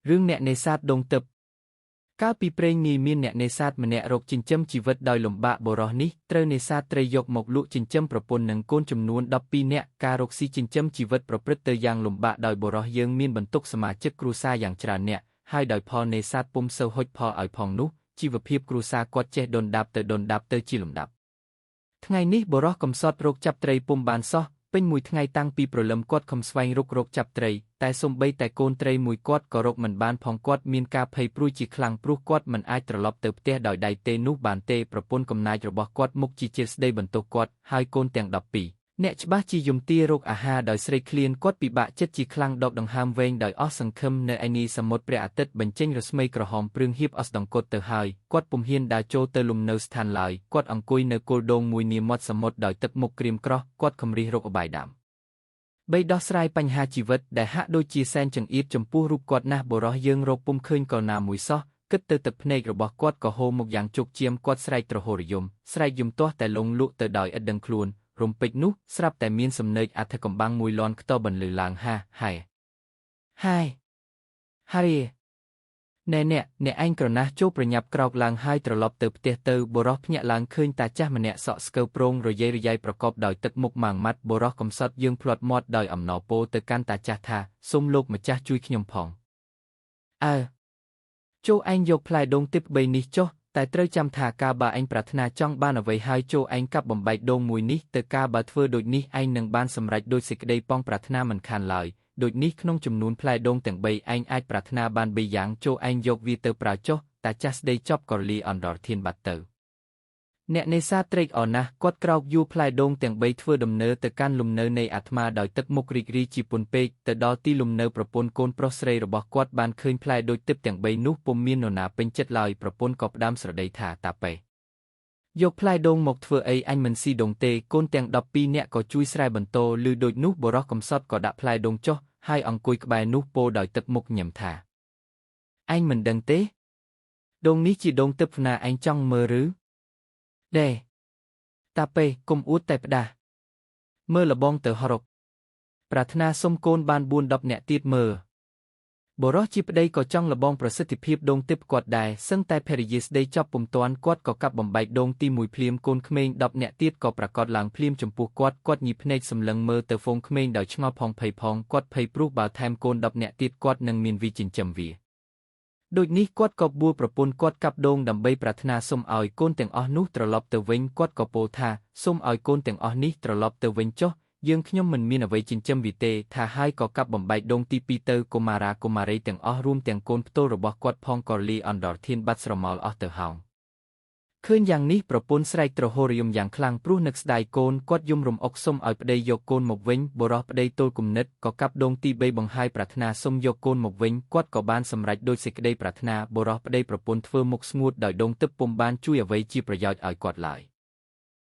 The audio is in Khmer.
រឿងអ្នកនេសាទដងទឹកកាលពីព្រេងនាយមានអ្នកនេសាទម្នាក់រកចិញ្ចឹមជីវិតដោយលំបាកបុរសនេះត្រូវនេសាទត្រីយកមកលក់ចិញ្ចឹមប្រពន្ធនិងកូនចំនួន12នាក់ការរកស៊ីចិញ្ចឹមជីវិតប្រព្រឹត្តទៅយ៉ាងលំបាកដោយបុរសយើងមានបន្ទុកសមាជិកគ្រួសារយ៉ាងច្រើននាក់ហើយដោយផលនេសាទពុំសូវហុចផលឲ្យផងនោះជីវភាពគ្រួសារគាត់ចេះដុនដាបទៅជាលំដាប់ថ្ងៃនេះបុរសកំសត់រកចាប់ត្រីពុំបានសោះពេញមួយថ្ងៃតាំងពីព្រលឹមគាត់ខំស្វែងរកចាប់ត្រីតែសូម្បីតែកូនត្រីមួយគាត់ក៏រកមិនបានផងគាត់មានការភ័យព្រួយជាខ្លាំងព្រោះគាត់មិនអាចត្រឡប់ទៅផ្ទះដោយដៃទេនោះបានទេប្រពន្ធកំណាចរបស់គាត់មុខជាស្ដីបន្ទោសគាត់ហើយកូនទាំង12អ្នកច្បាស់ជាយំទារកអាហារដោយស្រេកឃ្លានគាត់ពិបាកចិត្តជាខ្លាំងដកដង្ហើមវែងដោយអស់សង្ឃឹមនៅឯនីសមុទ្រព្រះអាទិត្យបញ្ចេញរស្មីក្រហមព្រឿងហៀបអស្តង្គតទៅហើយគាត់ពុំហ៊ានដើរចូលទៅលំនៅស្ថានឡើយគាត់អង្គុយនៅគល់ដងមួយនាមាត់សមុទ្រដោយទឹកមុខក្រៀមក្រោះគាត់ខំរិះរកអបាយដាំបីដោះស្រាយបញ្ហាជីវិតដែលហាក់ដូចជាសែនចង្អៀតចំពោះរូបគាត់ណាស់បុរសយើងរកពុំឃើញកលណាមួយសោះគិតទៅទឹកភ្នែករបស់គាត់ក៏ហូរមកយ៉ាងជោគជាមគាត់ស្រែកទ្រហោរយំស្រែកយំទាស់តែលងលក់ទៅដោយឥតដឹងខ្លួនរំពេចនោះស្រាប់តែមានសំណេកអធិកំបាំងមួយលាន់ខ្ទរបន្លឺឡើងហាយណែអ្នកឯងក្រណាស់ចូលប្រញាប់ក្រោកឡើងហើយត្រឡប់ទៅផ្ទះទៅបុរសភ្ញាក់ឡើងឃើញតាចាស់ម្នាក់សក់ស្កើប្រងរយាយប្រកបដោយទឹកមុខម៉ាងម៉ាត់បុរសកំសត់យើងភ្លាត់មាត់ដោយអំណរពោទៅកាន់តាចាស់ថាសូមលោកម្ចាស់ជួយខ្ញុំផងចូលឯងយកផ្លែដូងទិព្វ3នេះចុះតែត្រូវចាំថាការបើឯងប្រាថ្នាចង់បានអ្វីហើយចូលឯងកាប់បំបែកដូងមួយនេះទៅការបើធ្វើដូចនេះឯងនឹងបានសម្រេចដោយសេចក្តីប៉ងប្រាថ្នាមិនខានឡើយដូចនេះក្នុងចំនួនផ្លែដូងទាំង3ឯងអាចប្រាថ្នាបាន3យ៉ាងចូលឯងយកវាទៅប្រើចុះតាចាស់ស្ដីចប់ក៏លាអន្តរធានបាត់ទៅអ្នកនេសាទត្រេកអរណាស់គាត់ក្រោកយួរផ្លែដូងទាំង3ធ្វើដំណើរទៅកាន់លំនៅនៃអាត្មាដោយទឹកមុខរីករាយជាពន់ពេកទៅដល់ទីលំនៅប្រពន្ធកូនប្រុសស្រីរបស់គាត់បានឃើញផ្លែដូចទិព្វទាំង3នោះពុំមាននរណាពេញចិត្តឡើយប្រពន្ធក៏ផ្ដាំស្រដីថាតាប៉េយកផ្លែដូងមកធ្វើអីអញមិនស៊ីដូងទេកូនទាំង12នាក់ក៏ជួយស្រែបន្ទោឮដូចនោះបុរសកំសត់ក៏ដាក់ផ្លែដូងចុះហើយអង្គុយក្បែរនោះពោលដោយទឹកមុខញញឹមថាឯងមិនដឹងទេដូងនេះជាដូងទិព្វណាឯងចង់មើលឬដេតាប៉េកុំអួតតែផ្ដាស់មើលលបងទៅហរកប្រាថ្នាសុំកូនបាន4-10នាក់ទៀតមើលបុរសជាប្តីក៏ចង់លបងប្រសិទ្ធភាពដូងទិព្វគាត់ដែរសឹងតែភរិយាស្ដីចប់ពុំទាន់គាត់ក៏កាប់បំបែកដូងទី1ភ្លាមកូនក្មេង10នាក់ទៀតក៏ប្រកាសឡើងភ្លាមចំពោះគាត់ញីភ្នែកសម្លឹងមើលទៅហ្វូងក្មេងដោយឆ្ងល់ផងភ័យផងគាត់ភ័យព្រោះបើថែមកូន10នាក់ទៀតគាត់នឹងមានវីចិញ្ចឹមវាដូចនេះគាត់ក៏បួលប្រពន្ធគាត់កាប់ដូងដើម្បីប្រាថ្នាសុំឲ្យកូនទាំងអស់នោះត្រឡប់ទៅវិញគាត់ក៏ពោលថាសុំឲ្យកូនទាំងអស់នេះត្រឡប់ទៅវិញចុះយើងខ្ញុំមិនមានអ្វីចិញ្ចឹមវាទេថាហើយក៏កាប់បំបែកដូងទី2ទៅកុមារាកុមារីទាំងអស់រួមទាំងកូនផ្ទោលរបស់គាត់ផងក៏លាអន្តរធានបាត់ស្រមោលអស់ទៅហោងឃើញយ៉ាងនេះប្រពន្ធស្រែកទ្រហោរយំយ៉ាងខ្លាំងព្រោះនឹកស្ដាយកូនគាត់យំរំអុកសុំឲ្យប្តីយកកូនមកវិញបុរសប្តីទល់គំនិតក៏កាប់ដូងទី3បង្ហាយប្រាថ្នាសុំយកកូនមកវិញគាត់ក៏បានសម្រេចដោយសេចក្តីប្រាថ្នាបុរសប្តីប្រពន្ធធ្វើមុខស្ងួតដោយដូងទឹកពុំបានជួយអ្វីជាប្រយោជន៍ឲ្យគាត់ឡើយ